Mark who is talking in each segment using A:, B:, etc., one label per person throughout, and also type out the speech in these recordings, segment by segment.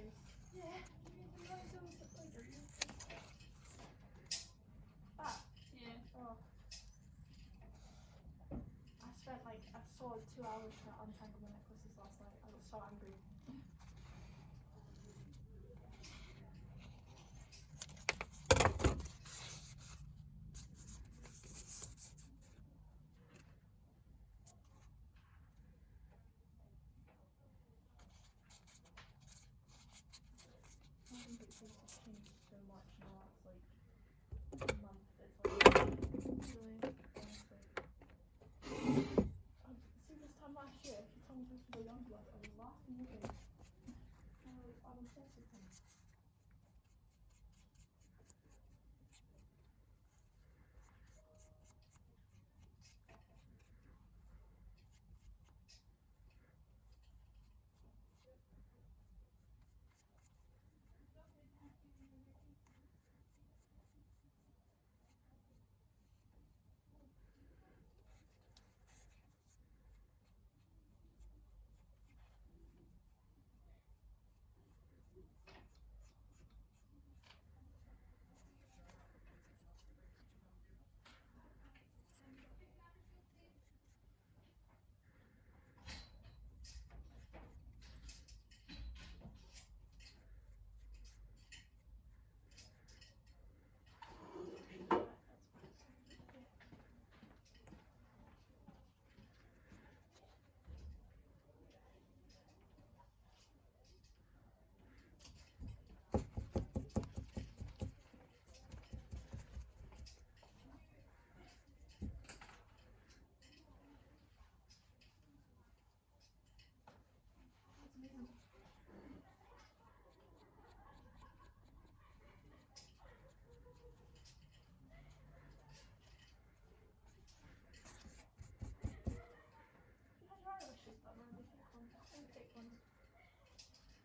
A: nice.
B: Yeah.
A: That?
B: Yeah.
A: Oh. I spent like a solid 2 hours trying to untangle my necklaces last night. I was so angry. I think things have changed so much in the last like month. It's like
B: Really.
A: honestly. See, this time last year, if you told me this was a young blood, I would laugh in your face. I'm obsessed with him.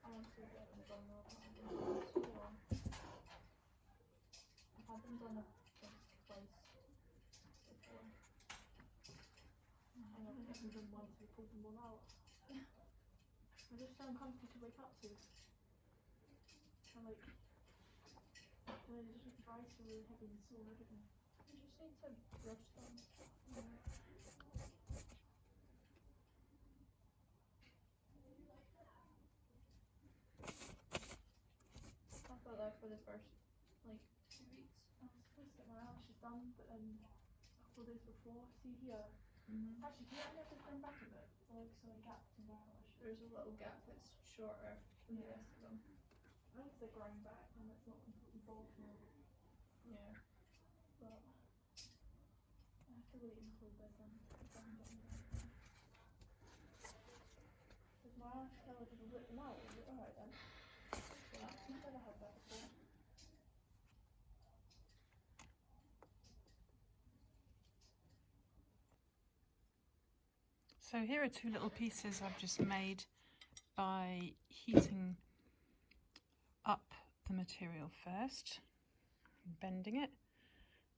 A: I want to get them done now, but I've been so long. I've had them done twice before. I don't get them done once, we pulled them all out. They're just so uncomfortable to wake up to. And like, they just dry so really heavy and sore everything. You just need to brush them.
B: I thought that for the first like 2 weeks.
A: I was supposed to get my eyelashes done, but then a couple of days before, see here. Actually, do you have to bring back a bit? So a gap in my eyelash.
B: There's a little gap that's shorter than the rest of them.
A: I think they're growing back and it's not completely bald now.
B: Yeah.
A: But I have to wait until they're done. Because my eyelash curler didn't rip them out, is it alright then? Yeah, I've never had that before.
C: So here are two little pieces I've just made by heating up the material first, bending it,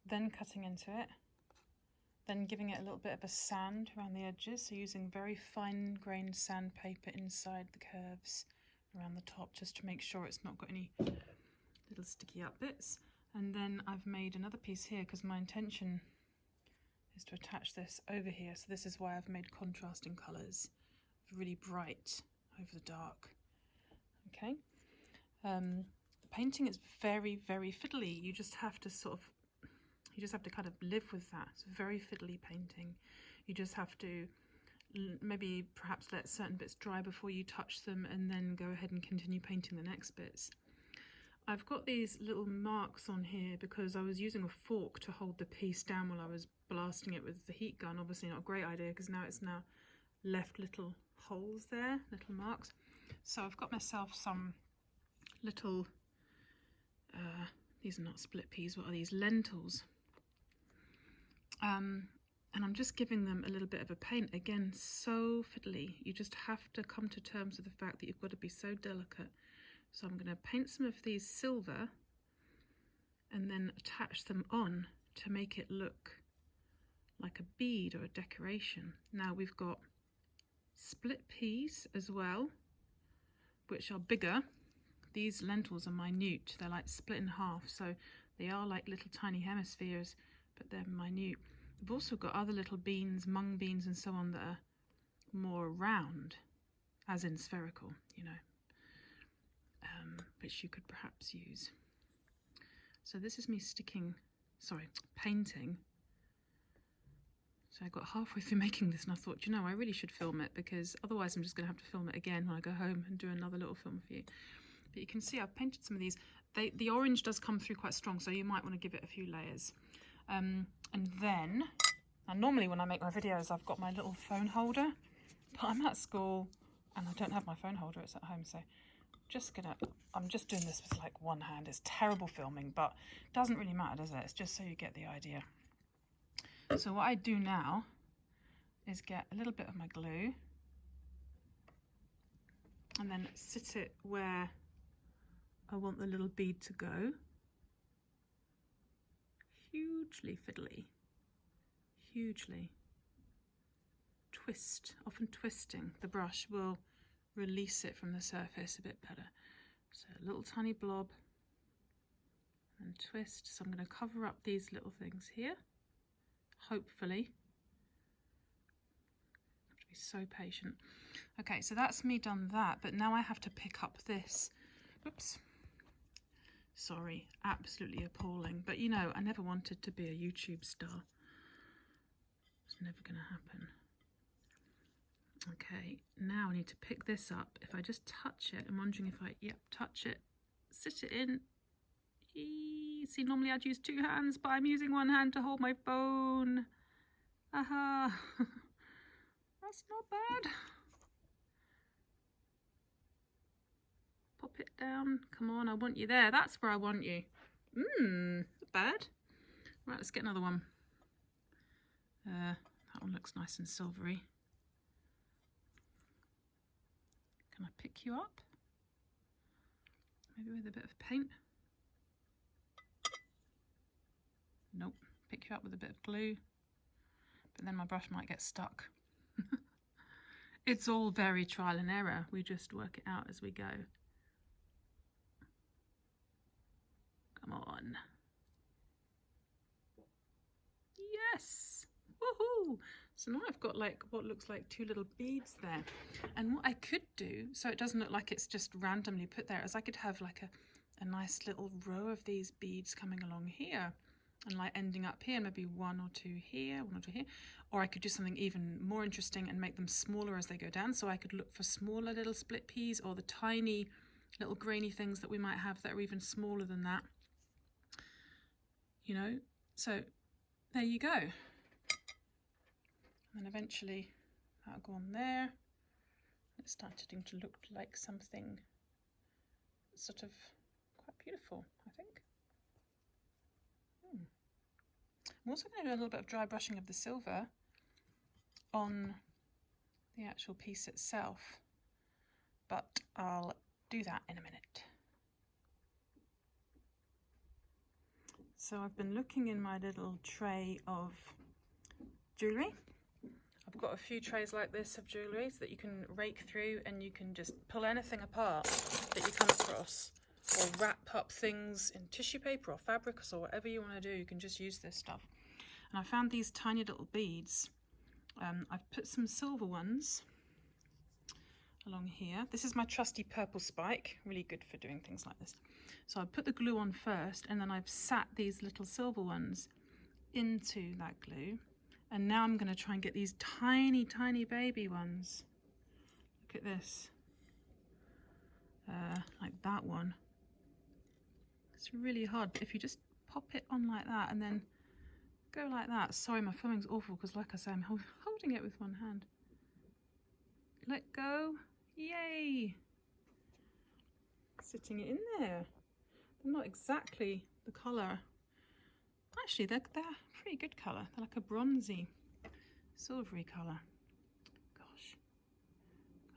C: then cutting into it, then giving it a little bit of a sand around the edges, so using very fine grained sandpaper inside the curves around the top just to make sure it's not got any little sticky up bits. And then I've made another piece here because my intention is to attach this over here, so this is why I've made contrasting colours, really bright over the dark. Okay, the painting is very, very fiddly. You just have to kind of live with that. It's a very fiddly painting. You just have to maybe perhaps let certain bits dry before you touch them and then go ahead and continue painting the next bits. I've got these little marks on here because I was using a fork to hold the piece down while I was blasting it with the heat gun. Obviously not a great idea because now it's left little holes there, little marks. So I've got myself some little, these are not split peas, what are these? Lentils. And I'm just giving them a little bit of a paint. Again, so fiddly. You just have to come to terms with the fact that you've got to be so delicate. So I'm going to paint some of these silver and then attach them on to make it look like a bead or a decoration. Now we've got split peas as well, which are bigger these lentils are minute. They're like split in half, so they are like little tiny hemispheres, but they're minute. We've also got other little beans, mung beans and so on, that are more round, as in spherical, you know, which you could perhaps use. So this is me painting. So I got halfway through making this and I thought, you know, I really should film it, because otherwise I'm just going to have to film it again when I go home and do another little film for you. But you can see I've painted some of these. The orange does come through quite strong, so you might want to give it a few layers. And then, and normally when I make my videos, I've got my little phone holder, but I'm at school and I don't have my phone holder, it's at home, so I'm just doing this with like one hand. It's terrible filming, but it doesn't really matter, does it? It's just so you get the idea. So what I do now is get a little bit of my glue and then sit it where I want the little bead to go. Hugely fiddly, hugely. Twist, often twisting the brush will release it from the surface a bit better. So a little tiny blob and twist. So I'm going to cover up these little things here. Hopefully. I have to be so patient. Okay, so that's me done that, but now I have to pick up this. Oops. Sorry, absolutely appalling. But you know, I never wanted to be a YouTube star. It's never going to happen. Okay, now I need to pick this up. If I just touch it, I'm wondering if touch it, sit it in. See, normally I'd use two hands, but I'm using one hand to hold my phone. Aha. That's not bad. Pop it down. Come on, I want you there. That's where I want you. Not bad. Right, let's get another one. That one looks nice and silvery. Can I pick you up? Maybe with a bit of paint? Nope. Pick you up with a bit of glue. But then my brush might get stuck. It's all very trial and error. We just work it out as we go. Come on. Yes! Woohoo! So now I've got like what looks like two little beads there. And what I could do, so it doesn't look like it's just randomly put there, is I could have like a nice little row of these beads coming along here and like ending up here, maybe one or two here, one or two here. Or I could do something even more interesting and make them smaller as they go down. So I could look for smaller little split peas, or the tiny little grainy things that we might have that are even smaller than that. You know, so there you go. And eventually that'll go on there. It's starting to look like something sort of quite beautiful, I think. I'm also going to do a little bit of dry brushing of the silver on the actual piece itself, but I'll do that in a minute. So I've been looking in my little tray of jewellery. I've got a few trays like this of jewellery so that you can rake through and you can just pull anything apart that you come across, or wrap up things in tissue paper or fabric or whatever you want to do. You can just use this stuff. And I found these tiny little beads. I've put some silver ones along here. This is my trusty purple spike, really good for doing things like this. So I put the glue on first, and then I've sat these little silver ones into that glue. And now I'm going to try and get these tiny, tiny baby ones. Look at this. Like that one. It's really hard, but if you just pop it on like that and then go like that. Sorry, my filming's awful because, like I say, I'm holding it with one hand. Let go. Yay! Sitting it in there. They're not exactly the colour. Actually, they're pretty good colour. They're like a bronzy, silvery colour. Gosh,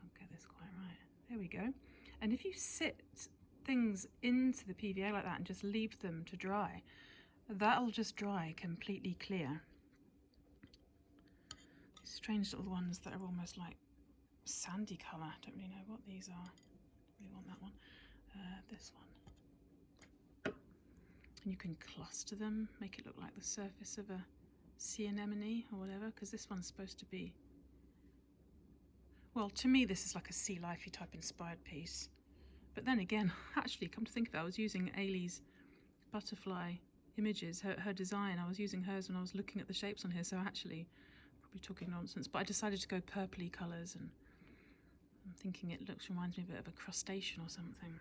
C: can't get this quite right. There we go. And if you sit things into the PVA like that and just leave them to dry, that'll just dry completely clear. These strange little ones that are almost like sandy colour. I don't really know what these are. I really want that one. This this one. And you can cluster them, make it look like the surface of a sea anemone or whatever, because this one's supposed to be, well, to me this is like a sea lifey type inspired piece. But then again, actually, come to think of it, I was using Ailey's butterfly images, her design. I was using hers when I was looking at the shapes on here, so actually, probably talking nonsense. But I decided to go purpley colours, and I'm thinking it reminds me a bit of a crustacean or something.